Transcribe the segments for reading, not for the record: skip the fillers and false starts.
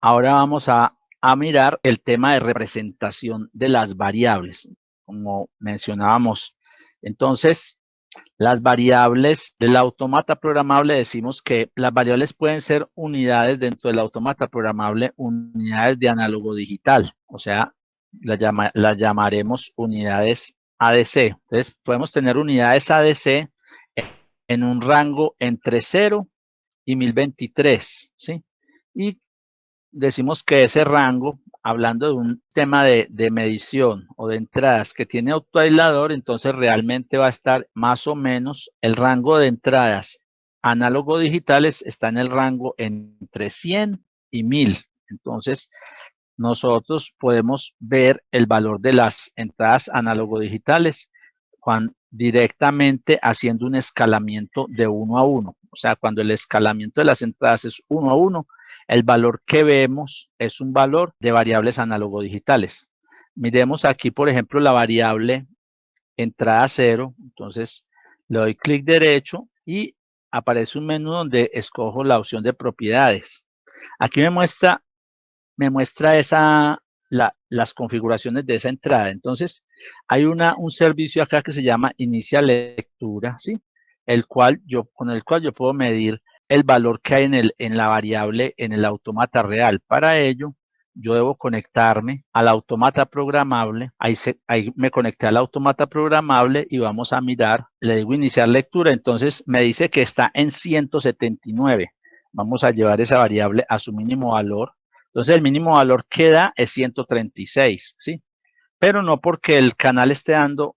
Ahora vamos a mirar el tema de representación de las variables, como mencionábamos. Entonces, las variables del autómata programable, decimos que las variables pueden ser unidades dentro del autómata programable, unidades de análogo digital, o sea, las llamaremos unidades ADC. Entonces, podemos tener unidades ADC en un rango entre 0 y 1023, ¿sí? Y decimos que ese rango, hablando de un tema de medición o de entradas que tiene autoaislador, entonces realmente va a estar más o menos el rango de entradas análogo digitales está en el rango entre 100 y 1000. Entonces, nosotros podemos ver el valor de las entradas análogo digitales directamente haciendo un escalamiento de 1 a 1. O sea, cuando el escalamiento de las entradas es 1 a 1, el valor que vemos es un valor de variables análogo digitales. Miremos aquí, por ejemplo, la variable entrada 0. Entonces, le doy clic derecho y aparece un menú donde escojo la opción de propiedades. Aquí me muestra las configuraciones de esa entrada. Entonces, hay un servicio acá que se llama Inicia Lectura, ¿sí? Con el cual yo puedo medir el valor que hay en la variable en el autómata real. Para ello, yo debo conectarme al autómata programable. Ahí me conecté al autómata programable y vamos a mirar. Le digo iniciar lectura. Entonces, me dice que está en 179. Vamos a llevar esa variable a su mínimo valor. Entonces el mínimo valor que da es 136, ¿sí? Pero no porque el canal esté dando,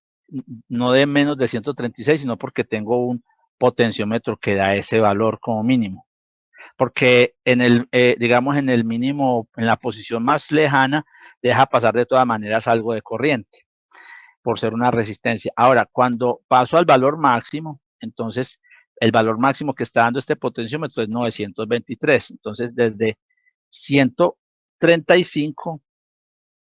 no de menos de 136, sino porque tengo un potenciómetro que da ese valor como mínimo. Porque digamos, en el mínimo, en la posición más lejana, deja pasar de todas maneras algo de corriente, por ser una resistencia. Ahora, cuando paso al valor máximo, entonces el valor máximo que está dando este potenciómetro es 923. Entonces, desde 135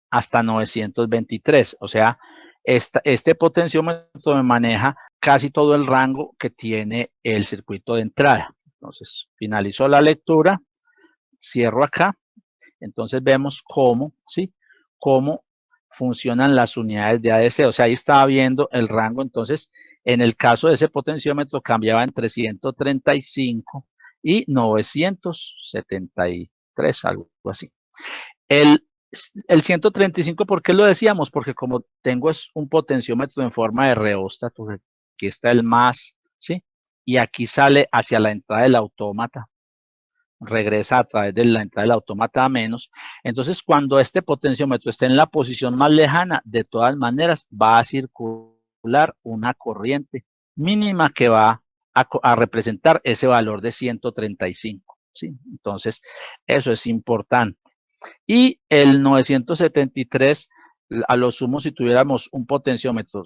hasta 923. O sea, este potenciómetro me maneja casi todo el rango que tiene el circuito de entrada. Entonces, finalizo la lectura, cierro acá. Entonces vemos cómo, ¿sí? Cómo funcionan las unidades de ADC. O sea, ahí estaba viendo el rango. Entonces, en el caso de ese potenciómetro cambiaba entre 135 y 973, algo así. El, el 135, ¿por qué lo decíamos? Porque como tengo es un potenciómetro en forma de reóstato, aquí está el más, ¿sí? Y aquí sale hacia la entrada del autómata, regresa a través de la entrada del autómata a menos. Entonces, cuando este potenciómetro esté en la posición más lejana, de todas maneras va a circular una corriente mínima que va a representar ese valor de 135, ¿sí? Entonces, eso es importante. Y el 973, a lo sumo, si tuviéramos un potenciómetro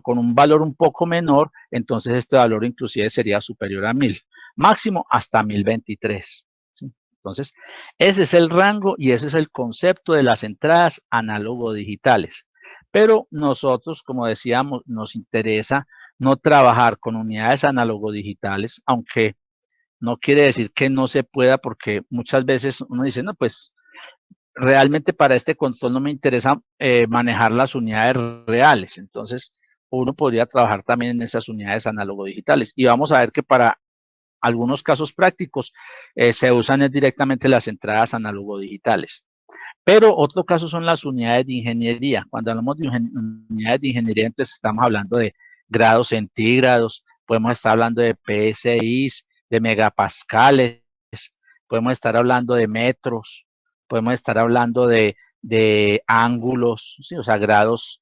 con un valor un poco menor, entonces este valor inclusive sería superior a 1000, máximo hasta 1023. ¿Sí? Entonces, ese es el rango y ese es el concepto de las entradas análogo digitales. Pero nosotros, como decíamos, nos interesa no trabajar con unidades análogo digitales, aunque no quiere decir que no se pueda, porque muchas veces uno dice, no, pues realmente para este control no me interesa manejar las unidades reales. Entonces, uno podría trabajar también en esas unidades análogo digitales. Y vamos a ver que para algunos casos prácticos se usan directamente las entradas análogo digitales. Pero otro caso son las unidades de ingeniería. Cuando hablamos de unidades de ingeniería, entonces estamos hablando de grados centígrados, podemos estar hablando de PSIs, de megapascales, podemos estar hablando de metros, podemos estar hablando de ángulos, ¿sí? O sea, grados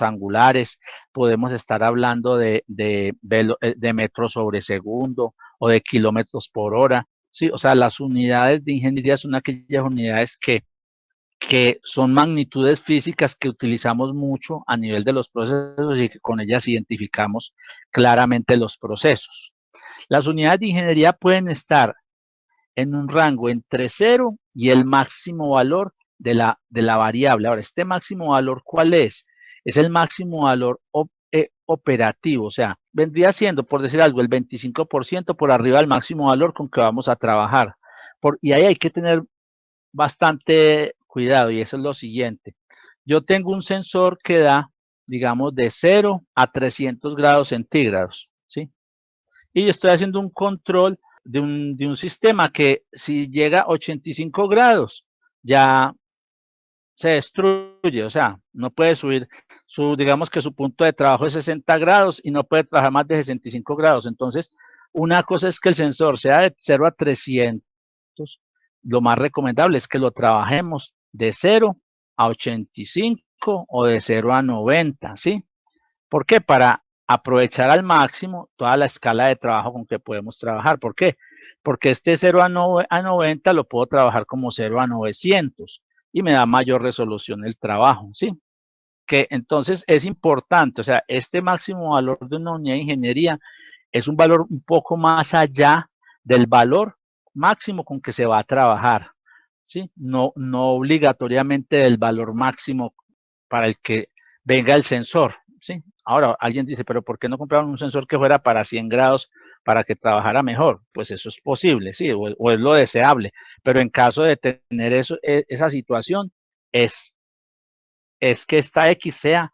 angulares, podemos estar hablando de metros sobre segundo o de kilómetros por hora, ¿sí? O sea, las unidades de ingeniería son aquellas unidades que son magnitudes físicas que utilizamos mucho a nivel de los procesos y que con ellas identificamos claramente los procesos. Las unidades de ingeniería pueden estar en un rango entre 0 y el máximo valor de la variable. Ahora, este máximo valor, ¿cuál es? Es el máximo valor operativo, o sea, vendría siendo, por decir algo, el 25% por arriba del máximo valor con que vamos a trabajar. Y ahí hay que tener bastante cuidado y eso es lo siguiente. Yo tengo un sensor que da, digamos, de 0 a 300 grados centígrados, ¿sí? Y yo estoy haciendo un control de un sistema que si llega a 85 grados, ya se destruye, o sea, no puede subir, digamos que su punto de trabajo es 60 grados y no puede trabajar más de 65 grados. Entonces, una cosa es que el sensor sea de 0 a 300, lo más recomendable es que lo trabajemos de 0 a 85 o de 0 a 90, ¿sí? ¿Por qué? Para aprovechar al máximo toda la escala de trabajo con que podemos trabajar. ¿Por qué? Porque este 0 a 90 lo puedo trabajar como 0 a 900 y me da mayor resolución el trabajo, ¿sí? Que entonces es importante, o sea, este máximo valor de una unidad de ingeniería es un valor un poco más allá del valor máximo con que se va a trabajar, ¿sí? No obligatoriamente del valor máximo para el que venga el sensor, ¿sí? Ahora, alguien dice, pero ¿por qué no compraron un sensor que fuera para 100 grados para que trabajara mejor? Pues eso es posible, ¿sí? O es lo deseable, pero en caso de tener esa situación, es, es que esta X sea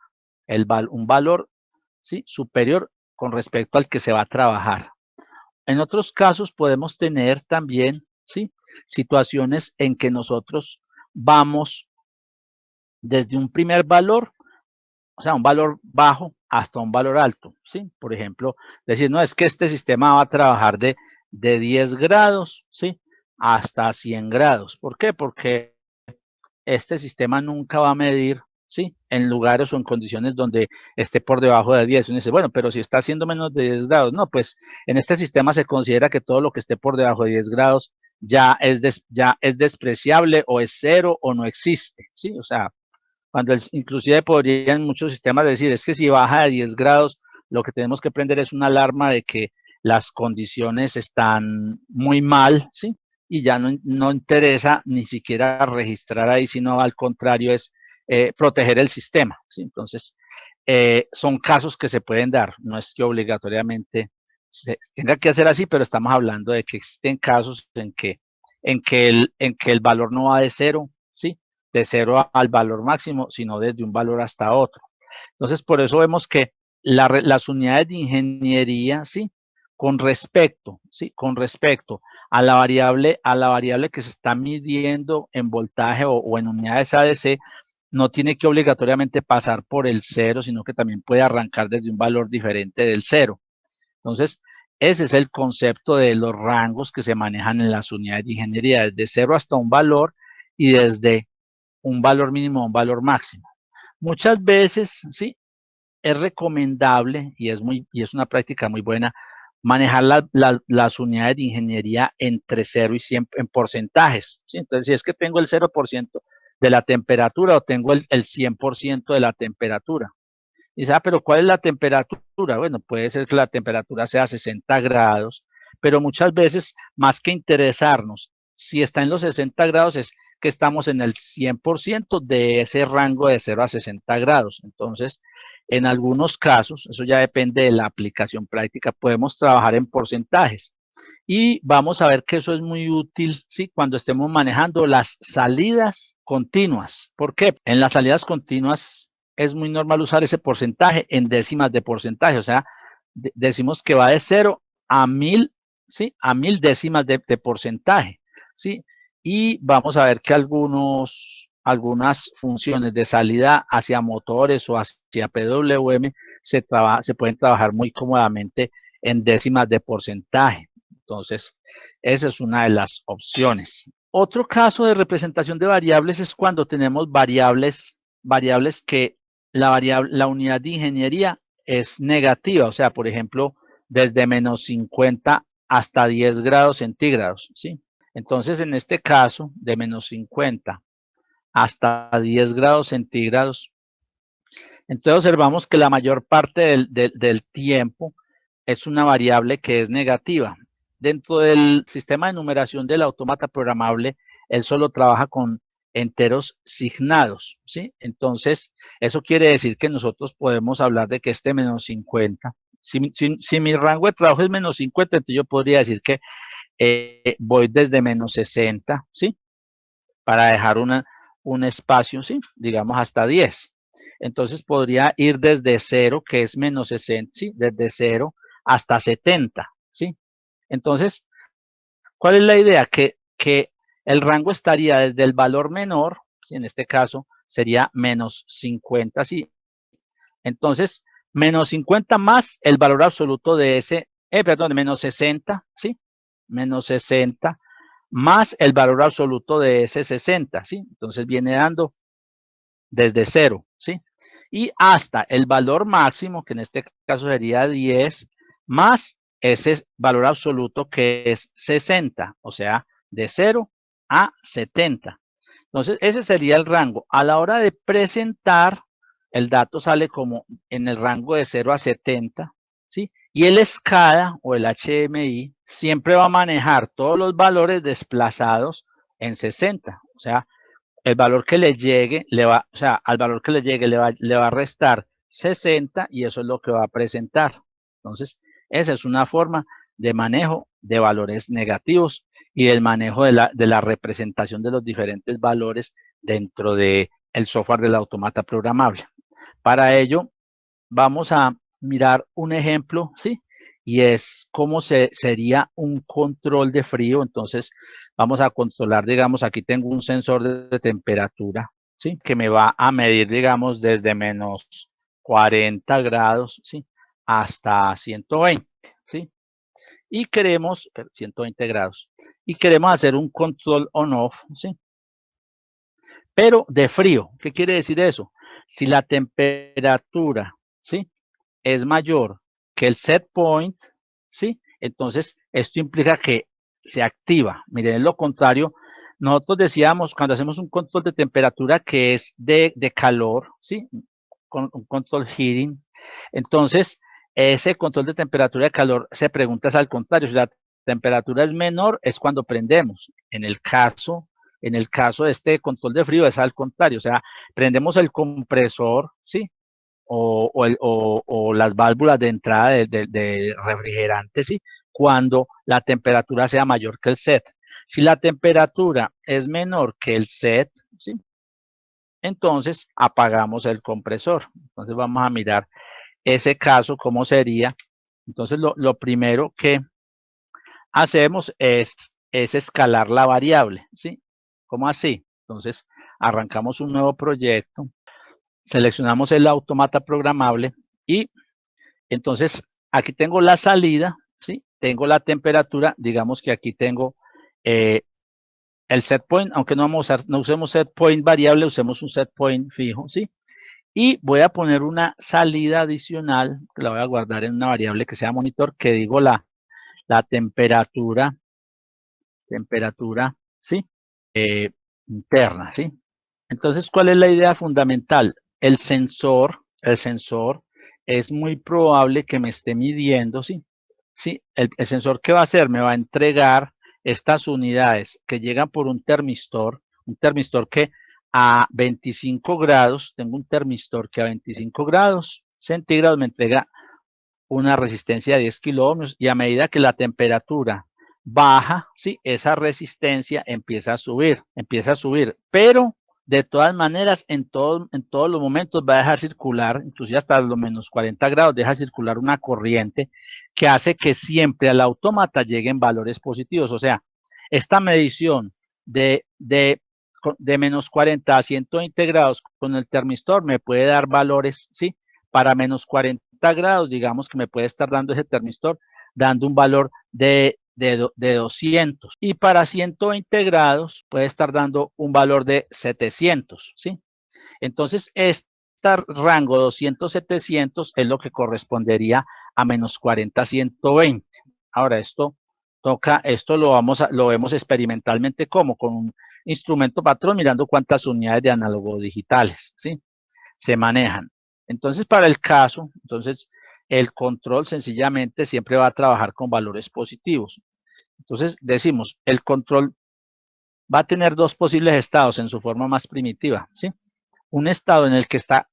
un valor, ¿sí? Superior con respecto al que se va a trabajar. En otros casos podemos tener también, ¿sí? Situaciones en que nosotros vamos desde un primer valor, o sea, un valor bajo hasta un valor alto, ¿sí? Por ejemplo, decir, no, es que este sistema va a trabajar de 10 grados, ¿sí? Hasta 100 grados. ¿Por qué? Porque este sistema nunca va a medir, ¿sí? En lugares o en condiciones donde esté por debajo de 10. Uno dice, bueno, pero si está haciendo menos de 10 grados, no, pues en este sistema se considera que todo lo que esté por debajo de 10 grados ya es despreciable o es cero o no existe, ¿sí? O sea, cuando inclusive podrían muchos sistemas decir, es que si baja de 10 grados, lo que tenemos que prender es una alarma de que las condiciones están muy mal, ¿sí? Y ya no interesa ni siquiera registrar ahí, sino al contrario es proteger el sistema, ¿sí? Entonces, son casos que se pueden dar, no es que obligatoriamente se tenga que hacer así, pero estamos hablando de que existen casos en que el valor no va de cero, ¿sí? De cero al valor máximo, sino desde un valor hasta otro. Entonces, por eso vemos que las unidades de ingeniería, ¿sí? ¿Sí? Con respecto a la variable que se está midiendo en voltaje o en unidades ADC, no tiene que obligatoriamente pasar por el cero, sino que también puede arrancar desde un valor diferente del cero. Entonces, ese es el concepto de los rangos que se manejan en las unidades de ingeniería, desde cero hasta un valor y desde un valor mínimo a un valor máximo. Muchas veces, sí, es recomendable y es una práctica muy buena manejar las unidades de ingeniería entre 0 y 100 en porcentajes, ¿sí? Entonces, si es que tengo el 0% de la temperatura o tengo el 100% de la temperatura. Y dice, pero ¿cuál es la temperatura? Bueno, puede ser que la temperatura sea 60 grados, pero muchas veces, más que interesarnos, si está en los 60 grados, es que estamos en el 100% de ese rango de 0 a 60 grados. Entonces, en algunos casos, eso ya depende de la aplicación práctica, podemos trabajar en porcentajes. Y vamos a ver que eso es muy útil, ¿sí? Cuando estemos manejando las salidas continuas. ¿Por qué? En las salidas continuas es muy normal usar ese porcentaje en décimas de porcentaje. O sea, decimos que va de 0 a 1000, ¿sí? A 1000 décimas de porcentaje, ¿sí? Y vamos a ver que algunas funciones de salida hacia motores o hacia PWM se pueden trabajar muy cómodamente en décimas de porcentaje. Entonces, esa es una de las opciones. Otro caso de representación de variables es cuando tenemos variables que la unidad de ingeniería es negativa, o sea, por ejemplo, desde menos 50 hasta 10 grados centígrados, ¿sí? Entonces, en este caso, de menos 50 hasta 10 grados centígrados, entonces observamos que la mayor parte del tiempo es una variable que es negativa. Dentro del sistema de numeración del autómata programable, él solo trabaja con enteros signados, ¿sí? Entonces, eso quiere decir que nosotros podemos hablar de que este menos 50, si mi rango de trabajo es menos 50, entonces yo podría decir que voy desde menos 60, ¿sí? para dejar un espacio, ¿sí? Digamos hasta 10. Entonces podría ir desde 0, que es menos 60, ¿sí? Desde 0 hasta 70, ¿sí? Entonces, ¿cuál es la idea? Que el rango estaría desde el valor menor, ¿sí? En este caso sería menos 50, ¿sí? Entonces, menos 50 más el valor absoluto de ese, perdón, menos 60, ¿sí? Menos 60 más el valor absoluto de ese 60, ¿sí? Entonces viene dando desde 0, ¿sí? Y hasta el valor máximo, que en este caso sería 10, más ese valor absoluto que es 60, o sea, de 0 a 70. Entonces, ese sería el rango. A la hora de presentar, el dato sale como en el rango de 0 a 70, ¿sí? Y el SCADA o el HMI siempre va a manejar todos los valores desplazados en 60. O sea, el valor que le llegue, o sea, al valor que le llegue le va a restar 60 y eso es lo que va a presentar. Entonces, esa es una forma de manejo de valores negativos y del manejo de la representación de los diferentes valores dentro del software del automata programable. Para ello, vamos a mirar un ejemplo, ¿sí? Y es cómo sería un control de frío. Entonces, vamos a controlar, digamos, aquí tengo un sensor de temperatura, ¿sí? Que me va a medir, digamos, desde menos 40 grados, ¿sí? Hasta 120, ¿sí? Y queremos, 120 grados, y queremos hacer un control on-off, ¿sí? Pero de frío. ¿Qué quiere decir eso? Si la temperatura, ¿sí? Es mayor que el set point, ¿sí? Entonces, esto implica que se activa. Miren, lo contrario, nosotros decíamos cuando hacemos un control de temperatura que es de calor, ¿sí? Un control heating. Entonces, ese control de temperatura de calor se pregunta es al contrario. Si la temperatura es menor, es cuando prendemos. En el caso de este control de frío es al contrario. O sea, prendemos el compresor, ¿sí? O las válvulas de entrada de refrigerante, ¿sí? Cuando la temperatura sea mayor que el set. Si la temperatura es menor que el set, ¿sí? Entonces apagamos el compresor. Entonces vamos a mirar ese caso, cómo sería. Entonces lo primero que hacemos es escalar la variable, ¿sí? ¿Cómo así? Entonces arrancamos un nuevo proyecto, seleccionamos el automata programable y entonces aquí tengo la salida, ¿sí? Tengo la temperatura, digamos que aquí tengo el set point, aunque no vamos a usar, no usemos set point variable, usemos un set point fijo, ¿sí? Y voy a poner una salida adicional, que la voy a guardar en una variable que sea monitor, que digo la temperatura, ¿sí? Interna, ¿sí? Entonces, ¿cuál es la idea fundamental? El sensor es muy probable que me esté midiendo, ¿sí? ¿Sí? El sensor, ¿qué va a hacer? Me va a entregar estas unidades que llegan por un termistor que a 25 grados, tengo un termistor que a 25 grados centígrados me entrega una resistencia de 10 kiloohmios y a medida que la temperatura baja, ¿sí? Esa resistencia empieza a subir, pero de todas maneras en todos los momentos va a dejar circular, inclusive hasta los menos 40 grados, deja circular una corriente que hace que siempre al autómata lleguen valores positivos. O sea, esta medición de menos 40 a 120 grados con el termistor me puede dar valores, ¿sí? Para menos 40 grados, digamos que me puede estar dando ese termistor, dando un valor de 200. Y para 120 grados puede estar dando un valor de 700, ¿sí? Entonces, este rango 200-700 es lo que correspondería a menos 40-120. Ahora, esto lo vemos experimentalmente como con un instrumento patrón mirando cuántas unidades de análogo digitales, ¿sí? Se manejan. Entonces, para el caso, entonces, el control sencillamente siempre va a trabajar con valores positivos. Entonces, decimos, el control va a tener dos posibles estados en su forma más primitiva, ¿sí? Un estado en el que está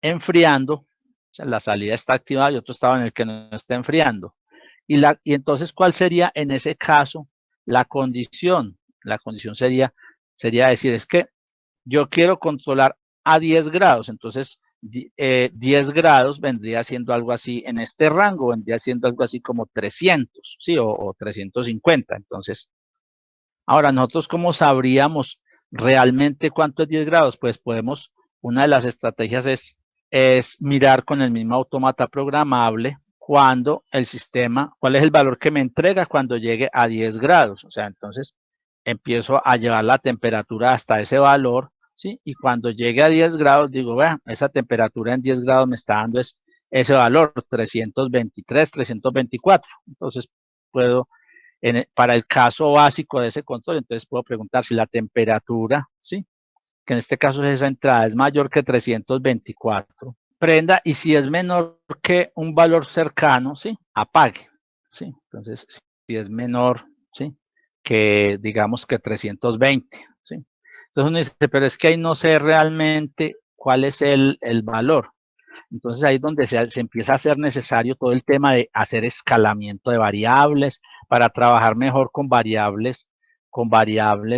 enfriando, o sea, la salida está activada, y otro estado en el que no está enfriando. Y entonces, ¿cuál sería en ese caso la condición? La condición sería sería decir, es que yo quiero controlar a 10 grados, entonces 10 grados vendría siendo algo así en este rango, vendría siendo algo así como 300, ¿sí? O 350. Entonces, ahora, nosotros cómo sabríamos realmente cuánto es 10 grados, pues podemos, una de las estrategias es mirar con el mismo autómata programable cuando el sistema, cuál es el valor que me entrega cuando llegue a 10 grados. O sea, entonces empiezo a llevar la temperatura hasta ese valor, ¿sí? Y cuando llegue a 10 grados, digo, vean, esa temperatura en 10 grados me está dando ese valor, 323, 324. Entonces puedo para el caso básico de ese control, entonces puedo preguntar si la temperatura, ¿sí? Que en este caso es esa entrada, es mayor que 324, prenda, y si es menor que un valor cercano, ¿sí? Apague, ¿sí? Entonces, si es menor, ¿sí? Que digamos que 320, ¿sí? Entonces uno dice, pero es que ahí no sé realmente cuál es el valor. Entonces ahí es donde se empieza a hacer necesario todo el tema de hacer escalamiento de variables para trabajar mejor con variables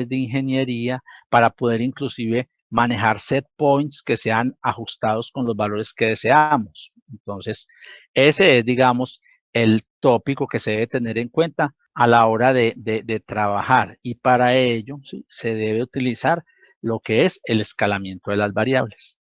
de ingeniería, para poder inclusive manejar set points que sean ajustados con los valores que deseamos. Entonces, ese es, digamos, el tópico que se debe tener en cuenta a la hora de trabajar. Y para ello, ¿sí? Se debe utilizar lo que es el escalamiento de las variables.